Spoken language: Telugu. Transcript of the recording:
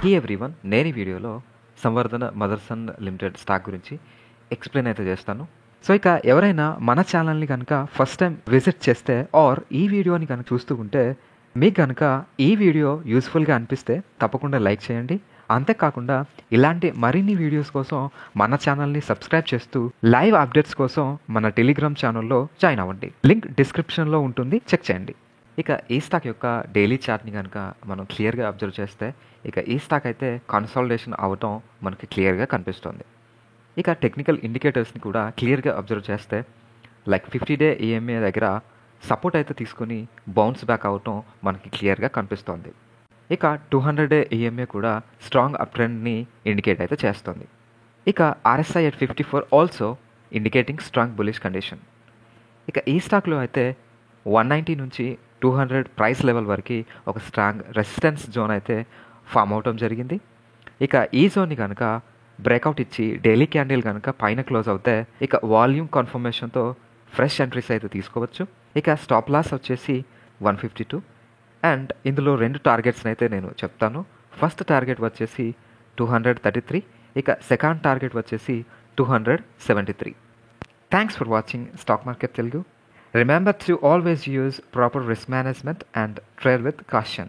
హీ ఎవ్రీవన్, నేను ఈ వీడియోలో సంవర్ధన మదర్సన్ లిమిటెడ్ స్టాక్ గురించి ఎక్స్ప్లెయిన్ అయితే చేస్తాను. సో ఇక ఎవరైనా మన ఛానల్ని కనుక ఫస్ట్ టైం విజిట్ చేస్తే ఆర్ ఈ వీడియోని కనుక చూస్తూ ఉంటే మీకు కనుక ఈ వీడియో యూస్ఫుల్గా అనిపిస్తే తప్పకుండా లైక్ చేయండి. అంతేకాకుండా ఇలాంటి మరిన్ని వీడియోస్ కోసం మన ఛానల్ని సబ్స్క్రైబ్ చేస్తూ లైవ్ అప్డేట్స్ కోసం మన టెలిగ్రామ్ ఛానల్లో జాయిన్ అవ్వండి. లింక్ డిస్క్రిప్షన్లో ఉంటుంది, చెక్ చేయండి. ఇక ఈ స్టాక్ యొక్క డైలీ చార్ట్ని కనుక మనం క్లియర్గా అబ్జర్వ్ చేస్తే ఇక ఈ స్టాక్ అయితే కన్సాలిడేషన్ అవటం మనకి క్లియర్గా కనిపిస్తుంది. ఇక టెక్నికల్ ఇండికేటర్స్ని కూడా క్లియర్గా అబ్జర్వ్ చేస్తే లైక్ 50-day EMA దగ్గర సపోర్ట్ అయితే తీసుకుని బౌన్స్ బ్యాక్ అవటం మనకి క్లియర్గా కనిపిస్తోంది. ఇక 200-day EMA కూడా స్ట్రాంగ్ అప్ ట్రెండ్ని ఇండికేట్ అయితే చేస్తుంది. ఇక RSI at 54 also indicating strong bullish condition. ఇక ఈ స్టాక్లో అయితే 190 నుంచి 200 ప్రైస్ లెవెల్ వరకు ఒక స్ట్రాంగ్ రెసిస్టెన్స్ జోన్ అయితే ఫామ్ అవటం జరిగింది. ఇక ఈ జోన్ని కనుక బ్రేక్అవుట్ ఇచ్చి డైలీ క్యాండిల్ కనుక పైన క్లోజ్ అవుతే ఇక వాల్యూమ్ కన్ఫర్మేషన్తో ఫ్రెష్ ఎంట్రీస్ అయితే తీసుకోవచ్చు. ఇక స్టాప్ లాస్ వచ్చేసి 152 అండ్ ఇందులో 2 టార్గెట్స్ని అయితే నేను చెప్తాను. ఫస్ట్ టార్గెట్ వచ్చేసి 233, ఇక సెకండ్ టార్గెట్ వచ్చేసి 273. Thanks for watching stock market Telugu. Remember to always use proper risk management and trade with caution.